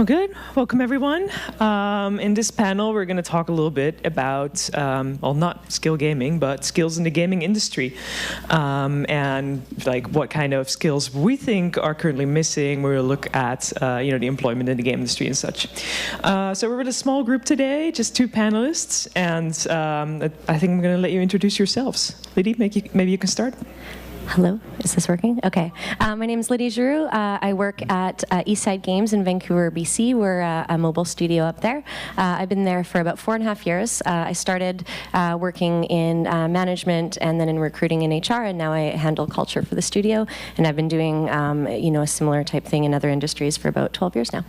Well, good. Welcome, everyone. In this panel, we're going to talk a little bit about, well, not skill gaming, but skills in the gaming industry, and like what kind of skills we think are currently missing. We'll look at, the employment in the game industry and such. So we're with a small group today, just two panelists, and I think I'm going to let you introduce yourselves. Liddy, maybe you can start. Hello, is this working? Okay. My name is Lydia Giroux. I work at Eastside Games in Vancouver, BC. We're a mobile studio up there. I've been there for about 4.5 years. I started working in management and then in recruiting in HR, and now I handle culture for the studio. And I've been doing, a similar type thing in other industries for about 12 years now.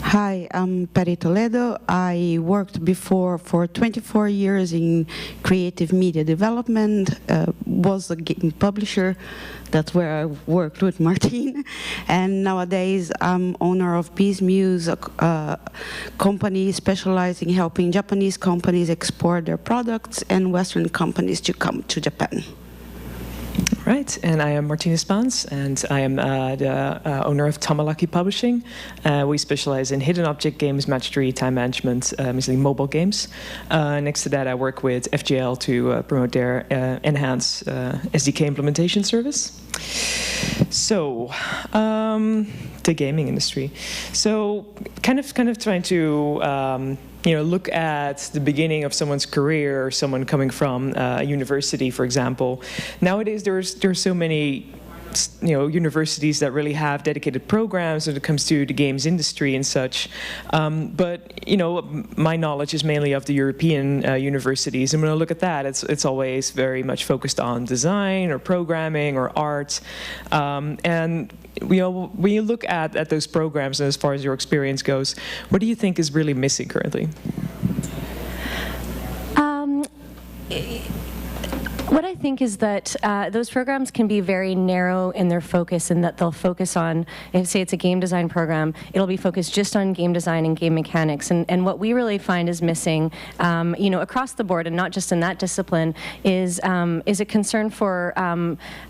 Hi, I'm Peri Toledo. I worked before for 24 years in creative media development, was a game publisher. That's where I worked with Martin. And nowadays I'm owner of Peace Muse, a company specializing in helping Japanese companies export their products and Western companies to come to Japan. Right, and I am Martina Spans, and I am the owner of Tamalaki Publishing. We specialize in hidden object games, match 3, time management, mostly mobile games. Next to that, I work with FGL to promote their enhanced SDK implementation service. So, the gaming industry. So, kind of trying to look at the beginning of someone's career, or someone coming from a university, for example. Nowadays, there's so many universities that really have dedicated programs when it comes to the games industry and such. But my knowledge is mainly of the European universities, and when I look at that, it's always very much focused on design or programming or art. And when you look at those programs, and as far as your experience goes, what do you think is really missing currently? What I think is that those programs can be very narrow in their focus, in that they'll focus on, if say it's a game design program, it'll be focused just on game design and game mechanics. And what we really find is missing, across the board, and not just in that discipline, is a concern for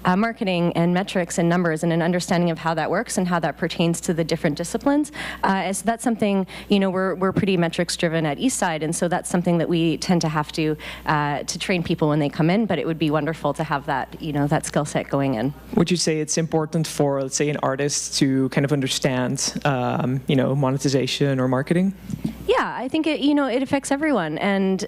marketing and metrics and numbers, and an understanding of how that works and how that pertains to the different disciplines. So that's something, we're pretty metrics driven at Eastside, and so that's something that we tend to have to train people when they come in. But it would be wonderful to have that, that skill set going in. Would you say it's important for, let's say, an artist to kind of understand, monetization or marketing? Yeah, I think it affects everyone, and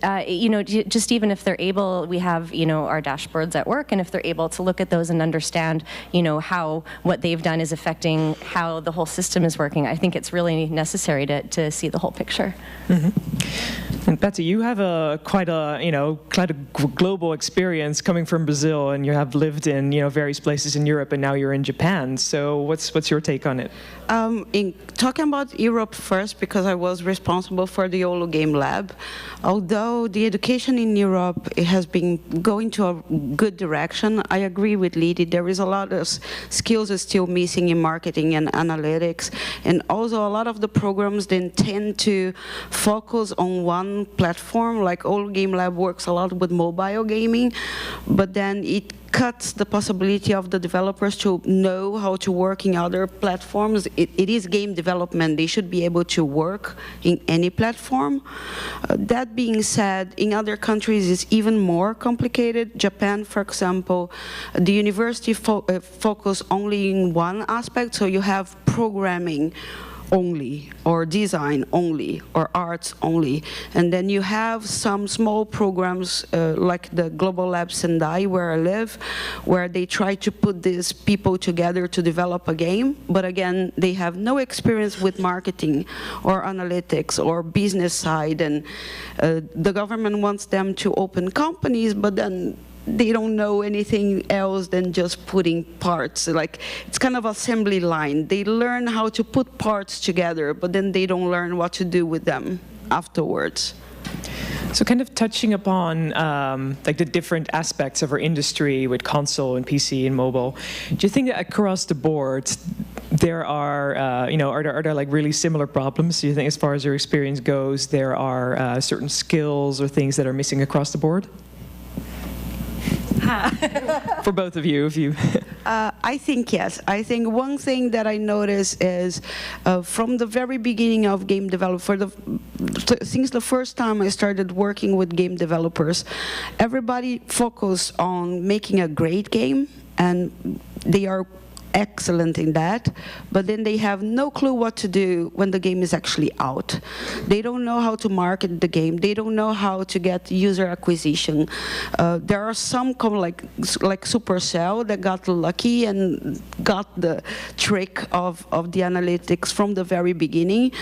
just even if they're able, we have our dashboards at work, and if they're able to look at those and understand how what they've done is affecting how the whole system is working, I think it's really necessary to see the whole picture. Mm-hmm. And Patty, you have quite a global experience coming from Brazil, and you have lived in various places in Europe, and now you're in Japan. So what's your take on it? In talking about Europe first, because I was responsible for the YOLO Game Lab, although the education in Europe has been going to a good direction, I agree with Liddy. There is a lot of skills still missing in marketing and analytics, and also a lot of the programs then tend to focus on one platform. Like YOLO Game Lab works a lot with mobile gaming, but then it cuts the possibility of the developers to know how to work in other platforms. It is game development. They should be able to work in any platform. That being said, in other countries it's even more complicated. Japan, for example, the university focus only in one aspect, so you have programming only, or design only, or arts only. And then you have some small programs like the Global Lab Sendai, where I live, where they try to put these people together to develop a game. But again, they have no experience with marketing or analytics or business side. And the government wants them to open companies, but then they don't know anything else than just putting parts. Like, it's kind of assembly line. They learn how to put parts together, but then they don't learn what to do with them afterwards. So kind of touching upon the different aspects of our industry with console and PC and mobile, do you think that across the board there are, are there like really similar problems? Do you think, as far as your experience goes, there are certain skills or things that are missing across the board? For both of you, if you... I think yes. I think one thing that I noticed is from the very beginning of game development, since the first time I started working with game developers, everybody focused on making a great game, and they are excellent in that, but then they have no clue what to do when the game is actually out. They don't know how to market the game. They don't know how to get user acquisition. There are some like Supercell that got lucky and got the trick of the analytics from the very beginning,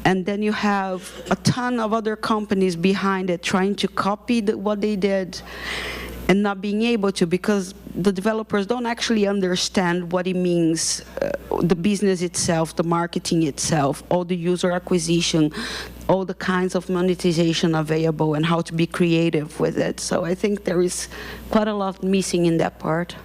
and then you have a ton of other companies behind it trying to copy what they did and not being able to, because the developers don't actually understand what it means, the business itself, the marketing itself, all the user acquisition, all the kinds of monetization available, and how to be creative with it. So I think there is quite a lot missing in that part.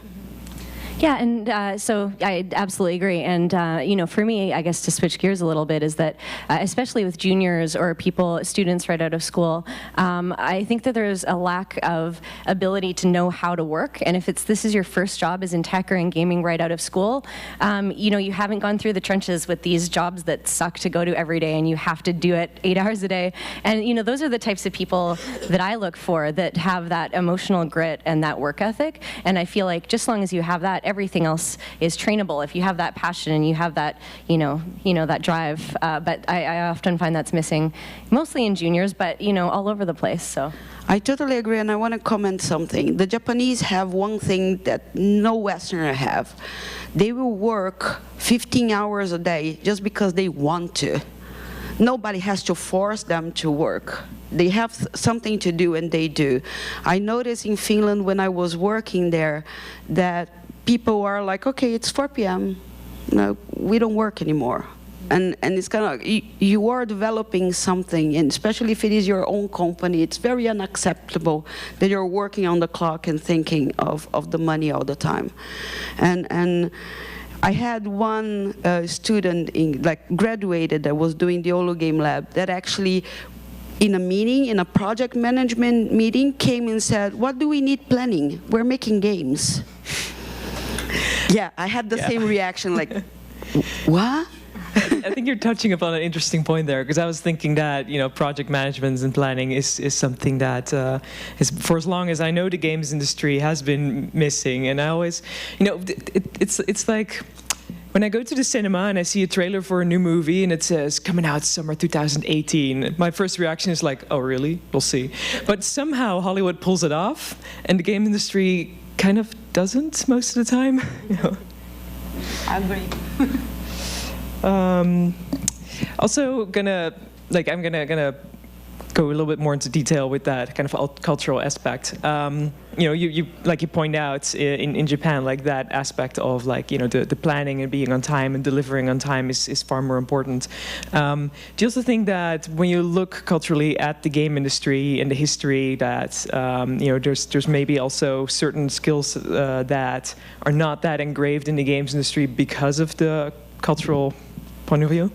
Yeah, and so I absolutely agree. And you know, for me, I guess to switch gears a little bit is that, especially with juniors or students right out of school, I think that there's a lack of ability to know how to work. And if this is your first job as in tech or in gaming right out of school, you know, you haven't gone through the trenches with these jobs that suck to go to every day, and you have to do it 8 hours a day. And you know, those are the types of people that I look for, that have that emotional grit and that work ethic. And I feel like just as long as you have that, everything else is trainable. If you have that passion and you have that, you know that drive. But I often find that's missing, mostly in juniors, but you know, all over the place. So I totally agree, and I want to comment something. The Japanese have one thing that no Westerner have. They will work 15 hours a day just because they want to. Nobody has to force them to work. They have something to do, and they do. I noticed in Finland when I was working there that people are like, okay, it's 4 p.m. No, we don't work anymore. And it's kind of, you are developing something, and especially if it is your own company, it's very unacceptable that you're working on the clock and thinking of the money all the time. And I had one student graduated that was doing the Oulu Game Lab that actually, in a project management meeting, came and said, what do we need planning? We're making games. Yeah, I had the same reaction, like, what? I think you're touching upon an interesting point there, because I was thinking that, you know, project management and planning is something that is, for as long as I know, the games industry has been missing. And I always, you know, it's like when I go to the cinema and I see a trailer for a new movie and it says coming out summer 2018, my first reaction is like, oh really? We'll see. But somehow Hollywood pulls it off, and the game industry kind of doesn't most of the time. You know. I agree. Also I'm gonna go a little bit more into detail with that kind of cultural aspect. You know, you like you point out in Japan, like that aspect of like, you know, the planning and being on time and delivering on time is far more important. Do you also think that when you look culturally at the game industry and the history, that you know, there's maybe also certain skills that are not that engraved in the games industry because of the cultural point of view?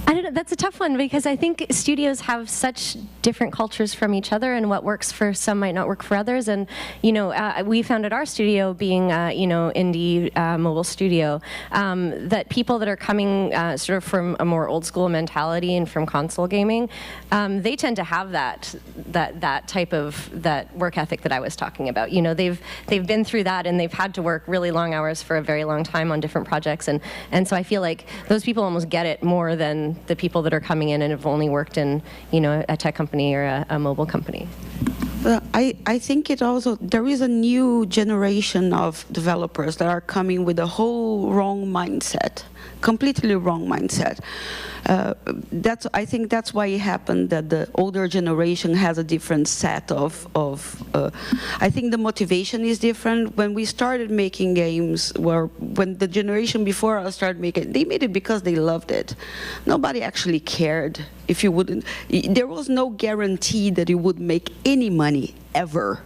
I don't know, that's a tough one, because I think studios have such different cultures from each other, and what works for some might not work for others. And you know, we founded our studio being you know, indie mobile studio, that people that are coming sort of from a more old school mentality and from console gaming, they tend to have that type of work ethic that I was talking about. You know, they've been through that, and they've had to work really long hours for a very long time on different projects, and so I feel like those people almost get it more than the people that are coming in and have only worked in, you know, a tech company or a mobile company. I think there is a new generation of developers that are coming with a whole wrong mindset, completely wrong mindset. I think that's why it happened that the older generation has a different set of I think the motivation is different. When we started making games, when the generation before us started making, they made it because they loved it. Nobody actually cared if you wouldn't. There was no guarantee that you would make any money ever.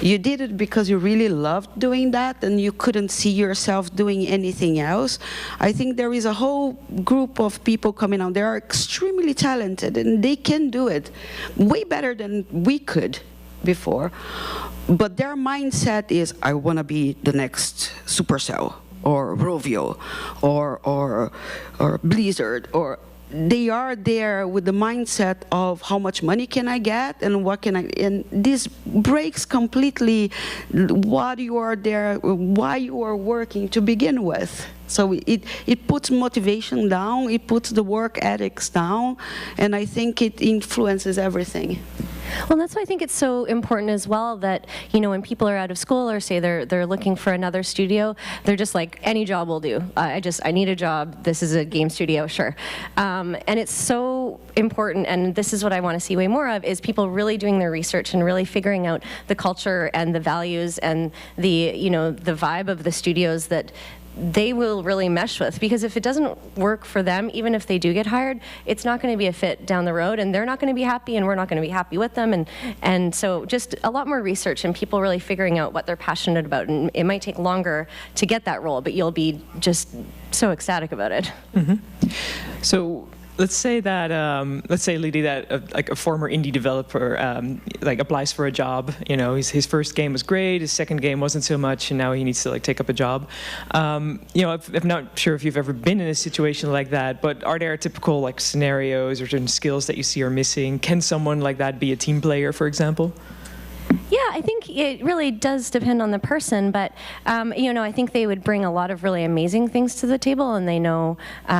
You did it because you really loved doing that, and you couldn't see yourself doing anything else. I think there is a whole group of people coming out. They are extremely talented, and they can do it way better than we could. before, but their mindset is, I want to be the next Supercell or Rovio or Blizzard, or they are there with the mindset of how much money can I get and what can I, and this breaks completely what you are there, why you are working to begin with. So it puts motivation down, it puts the work ethics down, and I think it influences everything. Well, that's why I think it's so important as well that, you know, when people are out of school or say they're looking for another studio, they're just like, any job will do. I need a job. This is a game studio, sure. And it's so important, and this is what I want to see way more of, is people really doing their research and really figuring out the culture and the values and the, you know, the vibe of the studios that they will really mesh with, because if it doesn't work for them, even if they do get hired, it's not going to be a fit down the road, and they're not going to be happy, and we're not going to be happy with them, and so just a lot more research and people really figuring out what they're passionate about, and it might take longer to get that role, but you'll be just so ecstatic about it. Mm-hmm. So let's say that, Lidi, that like a former indie developer like applies for a job. You know, his first game was great, his second game wasn't so much, and now he needs to like take up a job. You know, I'm not sure if you've ever been in a situation like that, but are there typical like scenarios or certain skills that you see are missing? Can someone like that be a team player, for example? Yeah, I think it really does depend on the person, but you know, I think they would bring a lot of really amazing things to the table, and they know,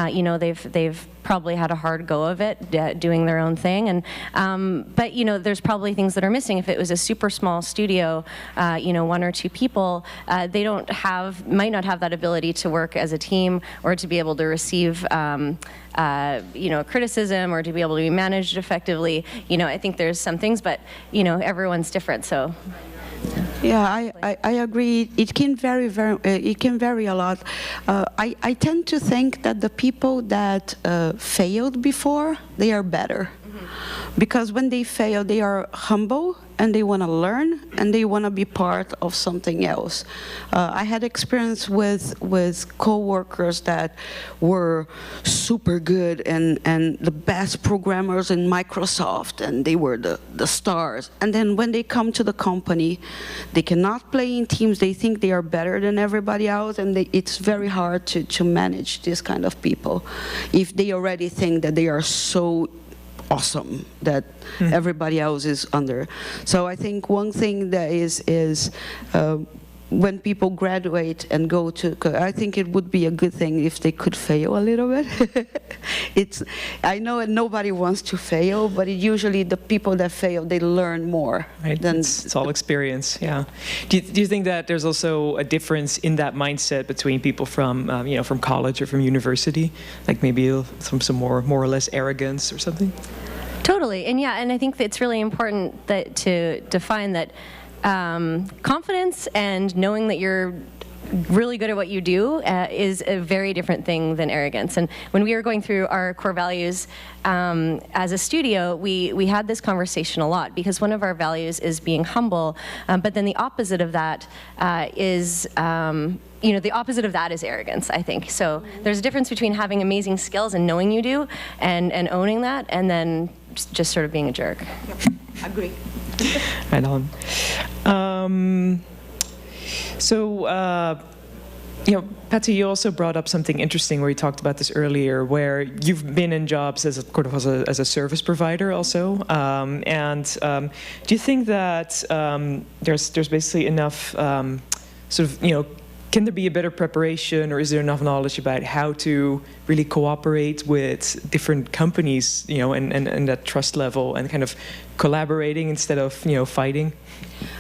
you know, they've probably had a hard go of it, doing their own thing, and but you know, there's probably things that are missing. If it was a super small studio, you know, 1 or 2 people, they might not have that ability to work as a team or to be able to receive you know, criticism or to be able to be managed effectively. You know, I think there's some things, but you know, everyone's different, so. Yeah, I agree. It can vary a lot. I tend to think that the people that failed before, they are better. Because when they fail, they are humble and they want to learn and they want to be part of something else. I had experience with co-workers that were super good and the best programmers in Microsoft, and they were the stars. And then when they come to the company, they cannot play in teams. They think they are better than everybody else, and it's very hard to manage this kind of people if they already think that they are so awesome that everybody else is under. So I think one thing that is when people graduate and go to, I think it would be a good thing if they could fail a little bit. I know nobody wants to fail, but usually the people that fail, they learn more. Right, it's all experience, yeah. Do you think that there's also a difference in that mindset between people from, you know, from college or from university? Like maybe some more or less arrogance or something? Totally, and yeah, and I think that it's really important that to define that confidence and knowing that you're really good at what you do is a very different thing than arrogance. And when we were going through our core values as a studio, we had this conversation a lot, because one of our values is being humble, but then the opposite of that is you know, the opposite of that is arrogance, I think. So there's a difference between having amazing skills and knowing you do and owning that, and then just sort of being a jerk. Yep. Agree. Right on. So, you know, Patty, you also brought up something interesting where you talked about this earlier, where you've been in jobs as a service provider also. Do you think that there's basically enough sort of, you know, can there be a better preparation, or is there enough knowledge about how to really cooperate with different companies, you know, and that trust level, and kind of collaborating instead of, you know, fighting?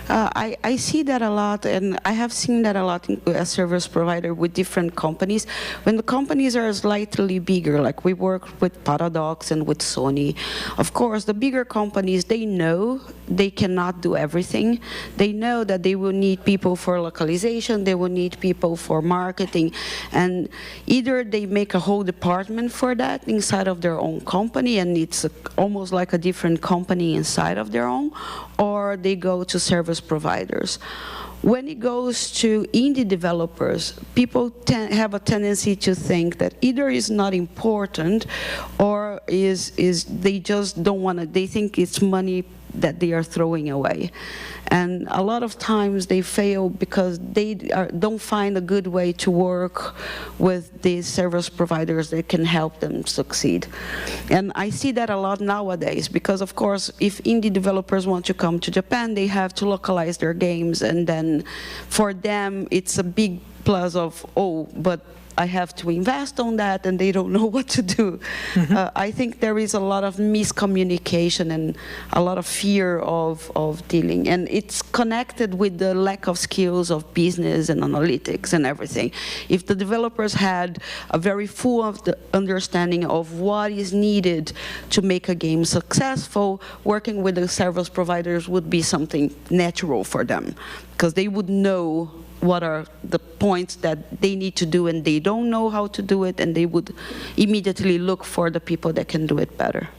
I see that a lot, and I have seen that a lot as a service provider with different companies. When the companies are slightly bigger, like we work with Paradox and with Sony, of course, the bigger companies, they know they cannot do everything. They know that they will need people for localization, they will need people for marketing, and either they make a whole department for that inside of their own company, and it's almost like a different company inside of their own, or they go to service providers. When it goes to indie developers, people have a tendency to think that either is not important, or is they just don't want to. They think it's money that they are throwing away. And a lot of times they fail because they don't find a good way to work with these service providers that can help them succeed. And I see that a lot nowadays because, of course, if indie developers want to come to Japan, they have to localize their games, and then for them it's a big plus of, oh, but I have to invest on that, and they don't know what to do. I think there is a lot of miscommunication and a lot of fear of dealing, and it's connected with the lack of skills of business and analytics and everything. If the developers had a very full of the understanding of what is needed to make a game successful, working with the service providers would be something natural for them, because they would know what are the points that they need to do and they don't know how to do it, and they would immediately look for the people that can do it better.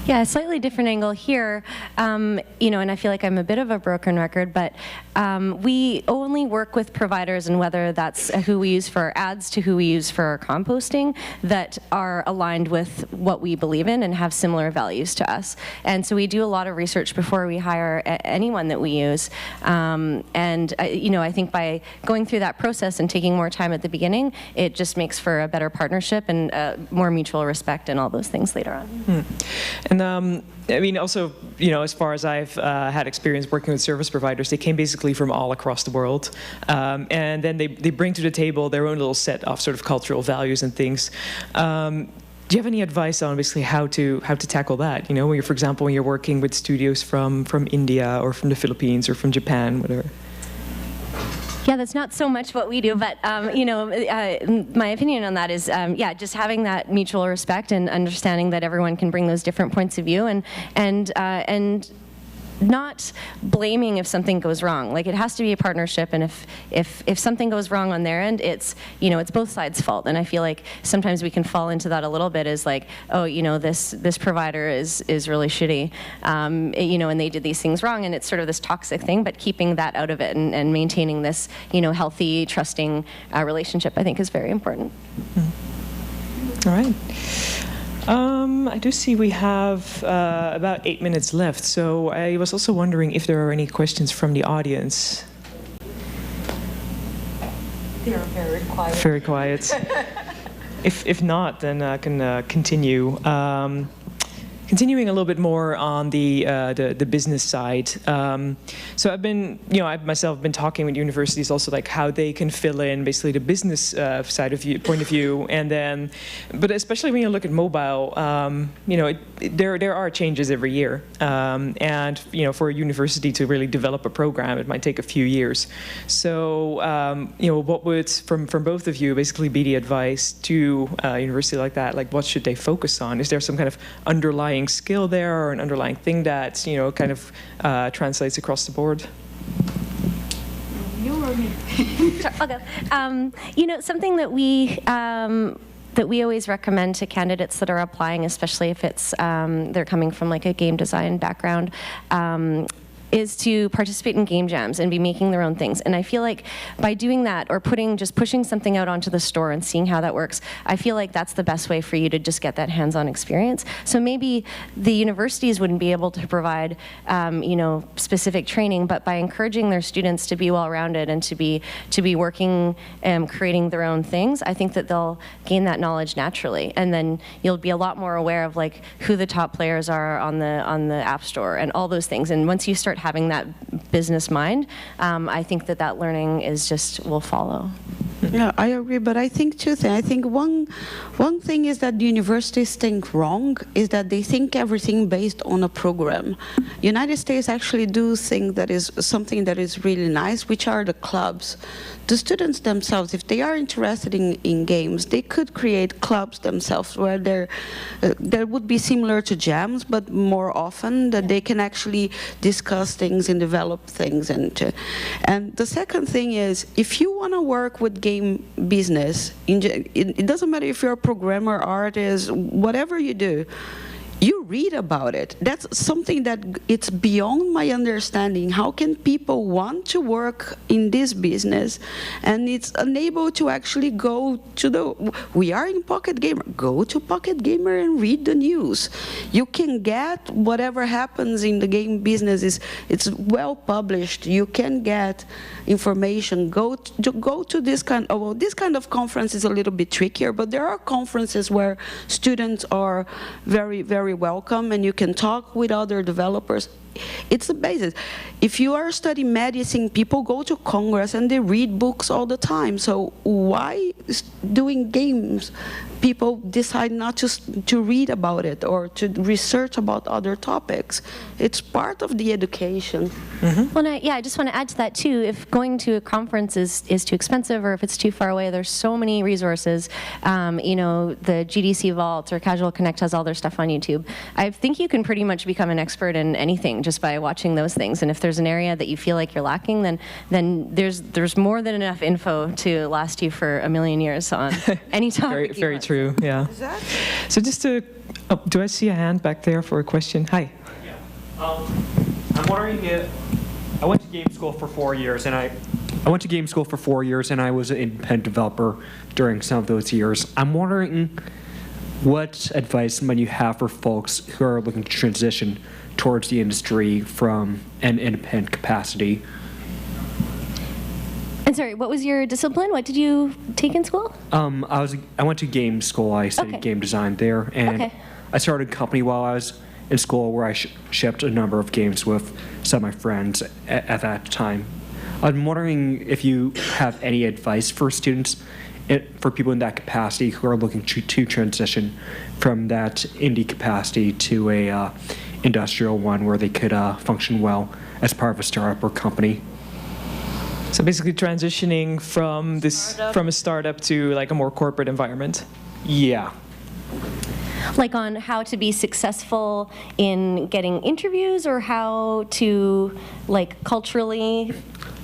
Yeah, a slightly different angle here, you know, and I feel like I'm a bit of a broken record, but we only work with providers, and whether that's who we use for our ads to who we use for our composting, that are aligned with what we believe in and have similar values to us. And so we do a lot of research before we hire anyone that we use. And you know, I think by going through that process and taking more time at the beginning, it just makes for a better partnership and more mutual respect and all those things later on. And I mean, also, you know, as far as I've had experience working with service providers, they came basically from all across the world. And then they bring to the table their own little set of sort of cultural values and things. Do you have any advice on basically how to tackle that? You know, when you're, for example, when you're working with studios from India or from the Philippines or from Japan, whatever. Yeah, that's not so much what we do, but you know, my opinion on that is, yeah, just having that mutual respect and understanding that everyone can bring those different points of view, and not blaming if something goes wrong. Like, it has to be a partnership, and if something goes wrong on their end, it's, you know, it's both sides' fault. And I feel like sometimes we can fall into that a little bit, as like, oh, you know, this provider is really shitty, you know, and they did these things wrong, and it's sort of this toxic thing. But keeping that out of it and maintaining this, you know, healthy, trusting relationship, I think, is very important. All right. I do see we have about 8 minutes left, so I was also wondering if there are any questions from the audience. They're very quiet. Very quiet. If not, then I can continue. Continuing a little bit more on the business side. So I've myself been talking with universities also, like how they can fill in basically the business side of point of view, and then, but especially when you look at mobile, you know, there are changes every year, and you know, for a university to really develop a program, it might take a few years. So you know, what would from both of you basically be the advice to a university like that? Like, what should they focus on? Is there some kind of underlying skill there, or an underlying thing that, you know, kind of translates across the board? You or me? Sure, I'll go. You know, something that we always recommend to candidates that are applying, especially if it's they're coming from like a game design background, is to participate in game jams and be making their own things. And I feel like by doing that, or just pushing something out onto the store and seeing how that works, I feel like that's the best way for you to just get that hands-on experience. So maybe the universities wouldn't be able to provide, you know, specific training, but by encouraging their students to be well-rounded and to be working and creating their own things, I think that they'll gain that knowledge naturally. And then you'll be a lot more aware of like who the top players are on the App Store and all those things. And once you start having that business mind, I think that learning will follow. Yeah, I agree, but I think two things. I think one thing is that the universities think wrong, is that they think everything based on a program. United States actually do think that is something that is really nice, which are the clubs. The students themselves, if they are interested in games, they could create clubs themselves where there would be similar to jams, but more often, that they can actually discuss things and develop things. And the second thing is, if you want to work with game business, it doesn't matter if you're a programmer, artist, whatever you do, you read about it. That's something that it's beyond my understanding. How can people want to work in this business and it's unable to actually go to we are in Pocket Gamer. Go to Pocket Gamer and read the news. You can get whatever happens in the game business. It's well published. You can get information. Go to this kind of, well, this kind of conference is a little bit trickier, but there are conferences where students are very, very welcome, and you can talk with other developers. It's the basis. If you are studying medicine, people go to Congress and they read books all the time. So why doing games, people decide not to read about it or to research about other topics? It's part of the education. Mm-hmm. Well, I just want to add to that too. If going to a conference is too expensive or if it's too far away, there's so many resources. The GDC Vault or Casual Connect has all their stuff on YouTube. I think you can pretty much become an expert in anything just by watching those things. And if there's an area that you feel like you're lacking, then there's more than enough info to last you for a million years on any topic. Very true. Yeah. Exactly. So just to, do I see a hand back there for a question? Hi. Yeah. I'm wondering if I went to game school for 4 years, and I was an independent developer during some of those years. I'm wondering what advice might you have for folks who are looking to transition towards the industry from an independent capacity? And sorry, what was your discipline? What did you take in school? I went to game school. I studied game design there, and I started a company while I was in school where I shipped a number of games with some of my friends at that time. I'm wondering if you have any advice for students, for people in that capacity who are looking to transition from that indie capacity to a industrial one where they could function well as part of a startup or company. So basically transitioning from a startup to like a more corporate environment. Yeah. Like on how to be successful in getting interviews, or how to like culturally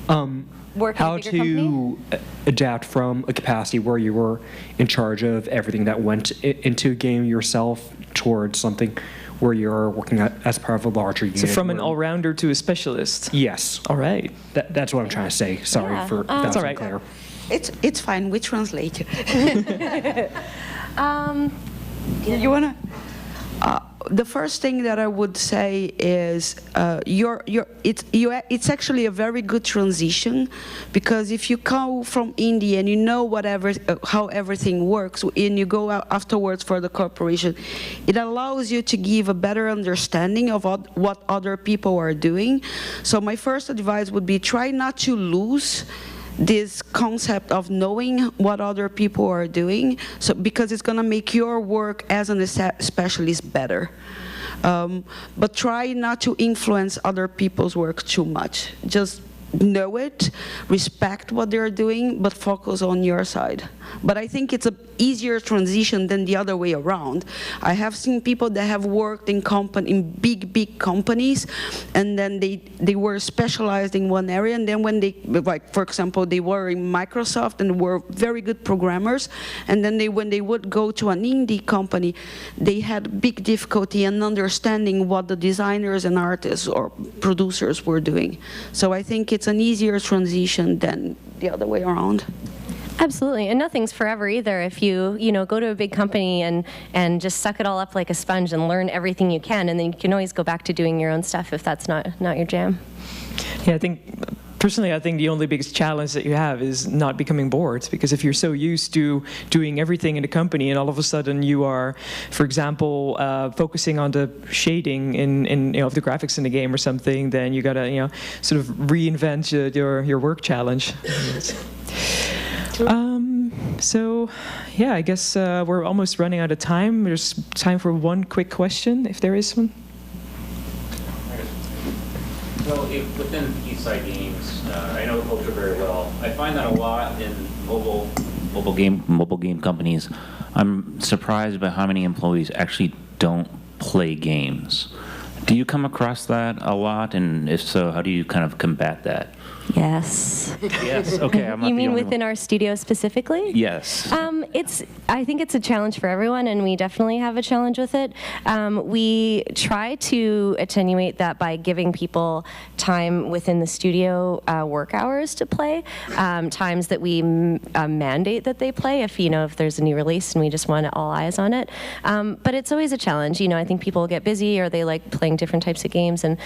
work in a bigger company? Adapt from a capacity where you were in charge of everything that went into a game yourself towards something where you're working as part of a larger unit. So from an all-rounder to a specialist. Yes. All right. That's what I'm trying to say. Sorry for that. That's all right. Clear. It's fine. We translate. You wanna? The first thing that I would say is it's actually a very good transition, because if you come from India and you know how everything works, and you go out afterwards for the corporation, it allows you to give a better understanding of what other people are doing. So my first advice would be try not to lose this concept of knowing what other people are doing, because it's going to make your work as a specialist better. But try not to influence other people's work too much. Just know it, respect what they're doing, but focus on your side. But I think it's an easier transition than the other way around. I have seen people that have worked in big companies, and then they were specialized in one area, and then when they, like for example, they were in Microsoft and were very good programmers, and then when they would go to an indie company, they had big difficulty in understanding what the designers and artists or producers were doing. So I think it's an easier transition than the other way around. Absolutely, and nothing's forever either. If you go to a big company and just suck it all up like a sponge and learn everything you can, and then you can always go back to doing your own stuff if that's not your jam. Yeah, I think the only biggest challenge that you have is not becoming bored, because if you're so used to doing everything in a company and all of a sudden you are, for example, focusing on the shading in of the graphics in the game or something, then you gotta sort of reinvent your work challenge. So yeah, I guess we're almost running out of time. There's time for one quick question, if there is one. Well, within Eastside Games, I know the culture very well. I find that a lot in mobile game companies. I'm surprised by how many employees actually don't play games. Do you come across that a lot? And if so, how do you kind of combat that? Yes. Yes. Okay. I'm not You the mean only within our studio specifically? Yes. I think it's a challenge for everyone, and we definitely have a challenge with it. We try to attenuate that by giving people time within the studio work hours to play, times that we mandate that they play if there's a new release and we just want all eyes on it. But it's always a challenge. I think people get busy or they like playing different types of games, but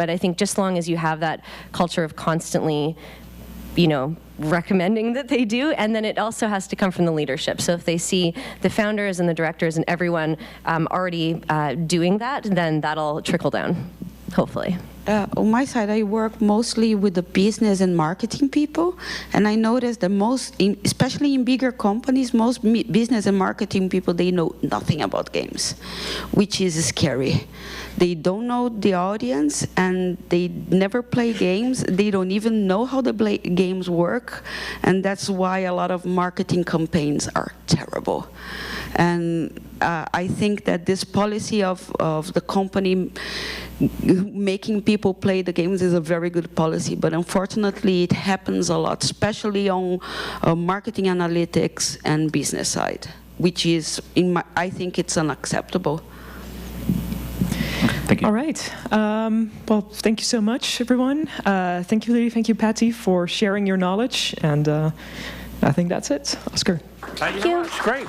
I think just as long as you have that culture of constantly recommending that they do, and then it also has to come from the leadership. So if they see the founders and the directors and everyone already doing that, then that'll trickle down, hopefully. On my side, I work mostly with the business and marketing people, and I noticed that especially in bigger companies, most business and marketing people, they know nothing about games, which is scary. They don't know the audience, and they never play games. They don't even know how the games work, and that's why a lot of marketing campaigns are terrible. And I think that this policy of the company making people play the games is a very good policy, but unfortunately it happens a lot, especially on marketing analytics and business side, which is, I think it's unacceptable. Thank you. All right. Well, thank you so much, everyone. Thank you, Lily. Thank you, Patty, for sharing your knowledge. And I think that's it. Oscar. Thank you very much. Great.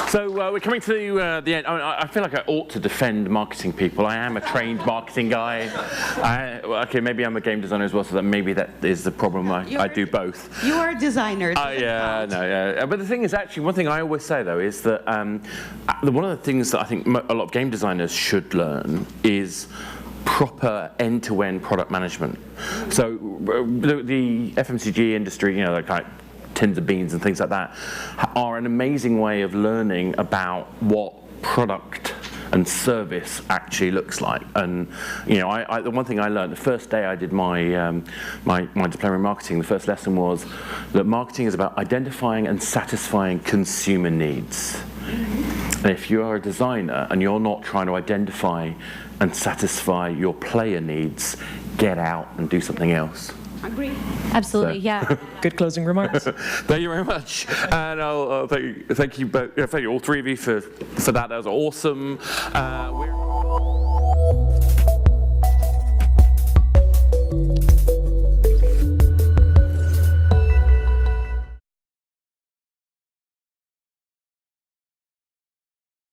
So we're coming to the end. I feel like I ought to defend marketing people. I am a trained marketing guy. Okay, maybe I'm a game designer as well, so maybe that is the problem. I do both. You are a designer. Yeah. But the thing is, actually, one thing I always say, though, is that one of the things that I think a lot of game designers should learn is proper end-to-end product management. So the FMCG industry, like tins of beans and things like that, are an amazing way of learning about what product and service actually looks like. And the one thing I learned the first day I did my diploma in marketing, the first lesson was that marketing is about identifying and satisfying consumer needs. And if you are a designer and you're not trying to identify and satisfy your player needs, get out and do something else. Agree. Absolutely, yeah. Good closing remarks. Thank you very much, and I'll thank you all three of you for that. That was awesome.